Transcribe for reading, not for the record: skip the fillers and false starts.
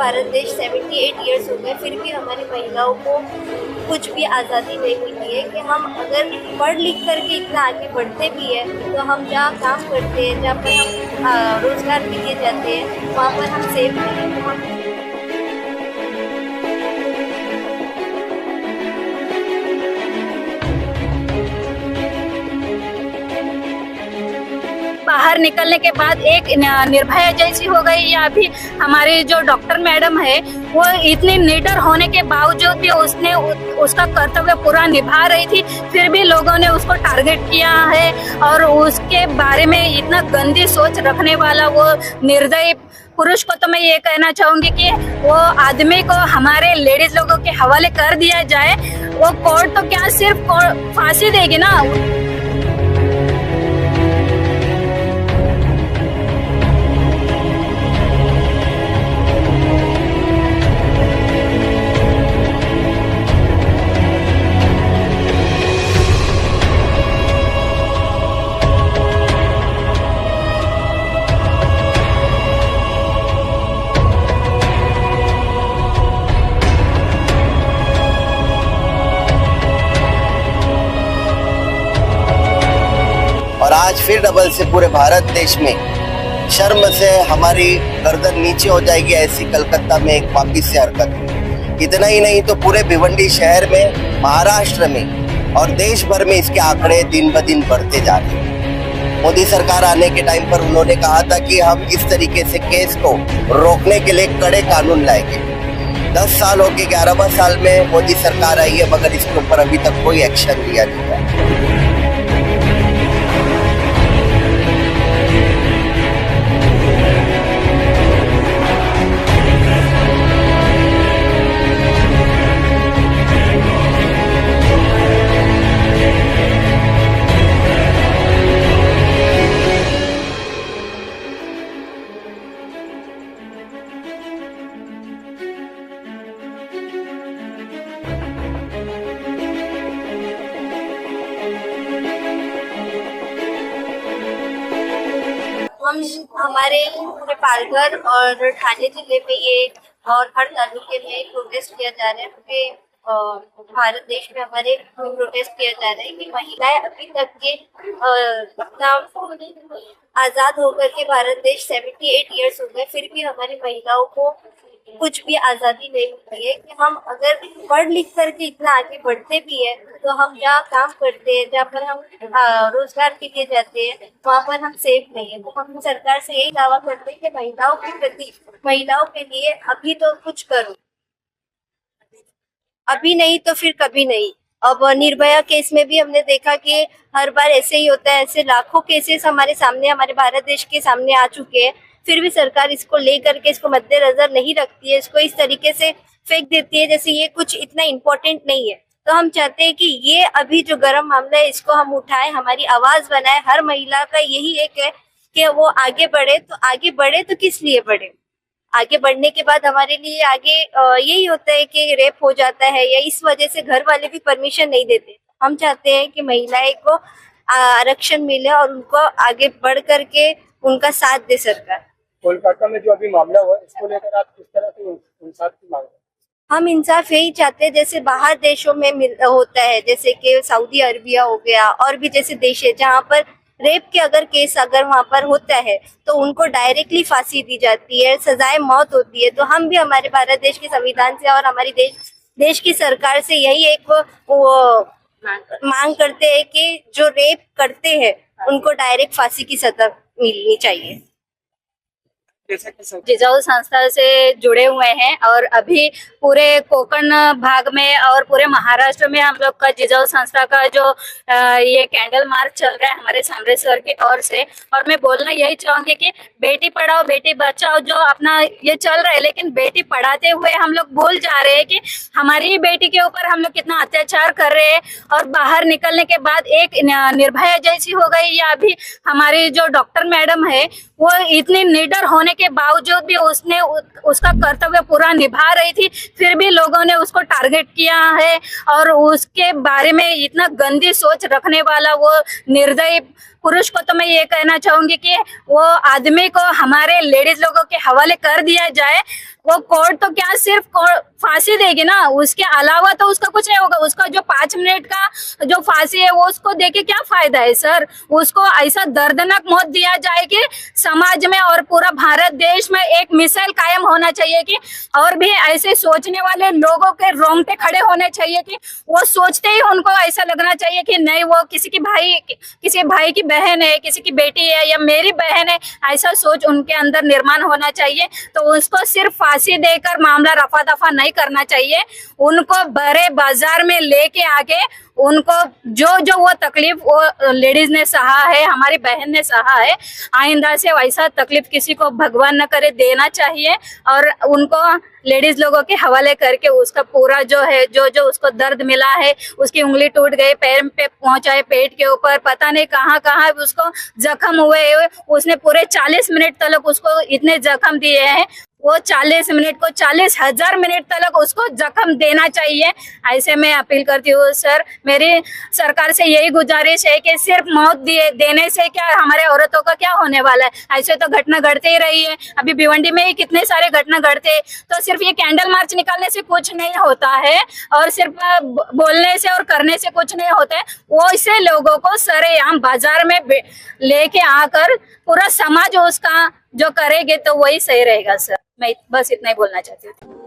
भारत देश 78 ईयर्स हो गए, फिर भी हमारी महिलाओं को कुछ भी आज़ादी नहीं मिली है कि हम अगर पढ़ लिख करके इतना आगे बढ़ते भी है तो हम जहाँ काम करते हैं, जहाँ पर हम रोज़गार भी दिए जाते हैं, वहाँ पर हम सेफ नहीं हैं। तो हम बाहर निकलने के बाद एक निर्भया जैसी हो गई, या अभी हमारी जो डॉक्टर मैडम है वो इतनी निडर होने के बावजूद भी उसने उसका कर्तव्य पूरा निभा रही थी, फिर भी लोगों ने उसको टारगेट किया है। और उसके बारे में इतना गंदी सोच रखने वाला वो निर्दयी पुरुष को तो मैं ये कहना चाहूंगी कि वो आदमी को हमारे लेडीज लोगों के हवाले कर दिया जाए। वो कोर्ट तो क्या सिर्फ फांसी देगी ना। और आज फिर डबल से पूरे भारत देश में शर्म से हमारी गर्दन नीचे हो जाएगी, ऐसी कलकत्ता में एक वापिस से हरकत हुई। इतना ही नहीं तो पूरे भिवंडी शहर में, महाराष्ट्र में और देश भर में इसके आंकड़े दिन ब दिन बढ़ते जा रहे हैं। मोदी सरकार आने के टाइम पर उन्होंने कहा था कि हम इस तरीके से केस को रोकने के लिए कड़े कानून लाएंगे। 10 साल हो गए, 11वां साल में मोदी सरकार आई है, मगर इसके ऊपर अभी तक कोई एक्शन लिया नहीं गया। हमारे पूरे पालघर और ठाणे जिले में ये और हर तालुके में प्रोटेस्ट किया जा रहा है। पूरे भारत देश में हमारे प्रोटेस्ट किया जा रहा है कि महिलाएं अभी तक के अपना आजाद होकर के भारत देश 78 ईयर्स हो गए, फिर भी हमारी महिलाओं को कुछ भी आज़ादी नहीं मिली है कि हम अगर पढ़ लिख करके इतना आगे बढ़ते भी है तो हम जहाँ काम करते हैं, जहाँ पर हम रोजगार भी दिए जाते हैं, वहाँ पर हम सेफ नहीं है। तो हम सरकार से यही दावा करते हैं कि महिलाओं के प्रति, महिलाओं के लिए अभी तो कुछ करो, अभी नहीं तो फिर कभी नहीं। अब निर्भया केस में भी हमने देखा कि हर बार ऐसे ही होता है, ऐसे लाखों केसेस हमारे सामने, हमारे भारत देश के सामने आ चुके हैं, फिर भी सरकार इसको लेकर के इसको मद्देनजर नहीं रखती है, इसको इस तरीके से फेंक देती है जैसे ये कुछ इतना इम्पोर्टेंट नहीं है। तो हम चाहते हैं कि ये अभी जो गर्म मामला है इसको हम उठाएं, हमारी आवाज बनाएं। हर महिला का यही एक है कि वो आगे बढ़े। तो आगे बढ़े तो किस लिए बढ़े? आगे बढ़ने के बाद हमारे लिए आगे यही होता है कि रेप हो जाता है, या इस वजह से घर वाले भी परमिशन नहीं देते। हम चाहते हैं कि महिलाएं को आरक्षण मिले और उनको आगे बढ़ करके उनका साथ दे सरकार। कोलकाता में जो अभी मामला हुआ इसको लेकर आप किस तरह से इंसाफ की मांग? हम इंसाफ यही चाहते हैं जैसे बाहर देशों में होता है, जैसे कि सऊदी अरबिया हो गया और भी जैसे देश है जहाँ पर रेप के अगर केस अगर वहाँ पर होता है तो उनको डायरेक्टली फांसी दी जाती है, सजाए मौत होती है। तो हम भी हमारे भारत देश के संविधान से और हमारी देश की सरकार से यही एक मांग करते हैं कि जो रेप करते हैं उनको डायरेक्ट फांसी की सजा मिलनी चाहिए। जिजाऊ संस्था से जुड़े हुए हैं और अभी पूरे कोकण भाग में और पूरे महाराष्ट्र में हम लोग का जिजाऊ संस्था का जो ये कैंडल मार्च चल रहा है हमारे सामरे सर की ओर से। और मैं बोलना यही चाहूंगी कि बेटी पढ़ाओ बेटी बचाओ जो अपना ये चल रहा है, लेकिन बेटी पढ़ाते हुए हम लोग भूल जा रहे हैं कि हमारी ही बेटी के ऊपर हम लोग कितना अत्याचार कर रहे हैं। और बाहर निकलने के बाद एक निर्भया जैसी हो गई, या अभी हमारी जो डॉक्टर मैडम है वो इतनी निडर होने के बावजूद भी उसने उसका कर्तव्य पूरा निभा रही थी, फिर भी लोगों ने उसको टारगेट किया है। और उसके बारे में इतना गंदी सोच रखने वाला वो निर्दयी पुरुष को तो मैं ये कहना चाहूंगी कि वो आदमी को हमारे लेडीज लोगों के हवाले कर दिया जाए। वो कोर्ट तो क्या सिर्फ फांसी देगी ना, उसके अलावा तो उसका कुछ नहीं होगा। उसका जो 5 मिनट का जो फांसी है वो उसको देके क्या फायदा है सर? उसको ऐसा दर्दनाक मौत दिया जाए कि समाज में और पूरा भारत देश में एक मिसाल कायम होना चाहिए कि और भी ऐसे सोचने वाले लोगों के रोंगटे खड़े होने चाहिए कि वो सोचते ही उनको ऐसा लगना चाहिए कि नहीं, वो किसी भाई की बहन है, किसी की बेटी है या मेरी बहन है, ऐसा सोच उनके अंदर निर्माण होना चाहिए। तो उसको सिर्फ फांसी देकर मामला रफा दफा नहीं करना चाहिए, उनको बड़े बाजार में लेके आके उनको जो वो तकलीफ वो लेडीज ने सहा है, हमारी बहन ने सहा है, आइंदा से वैसा तकलीफ किसी को भगवान न करे देना चाहिए। और उनको लेडीज लोगों के हवाले करके उसका पूरा जो है जो उसको दर्द मिला है, उसकी उंगली टूट गई, पैर पे पहुंचा है, पेट के ऊपर पता नहीं कहाँ कहाँ उसको जख्म हुए, उसने पूरे 40 मिनट तक उसको इतने जख्म दिए हैं, वो 40 मिनट को 40,000 मिनट तक उसको जख्म देना चाहिए। ऐसे मैं अपील करती हूँ सर, मेरी सरकार से यही गुजारिश है कि सिर्फ मौत देने से क्या हमारे औरतों का क्या होने वाला है? ऐसे तो घटना घटते ही रही है, अभी भिवंडी में ही कितने सारे घटना घटते। तो सिर्फ ये कैंडल मार्च निकालने से कुछ नहीं होता है और सिर्फ बोलने से और करने से कुछ नहीं होता है। वो इसे लोगों को सरेआम बाजार में लेके आकर पूरा समाज उसका जो करेंगे तो वही सही रहेगा सर। मैं बस इतना ही बोलना चाहती हूँ।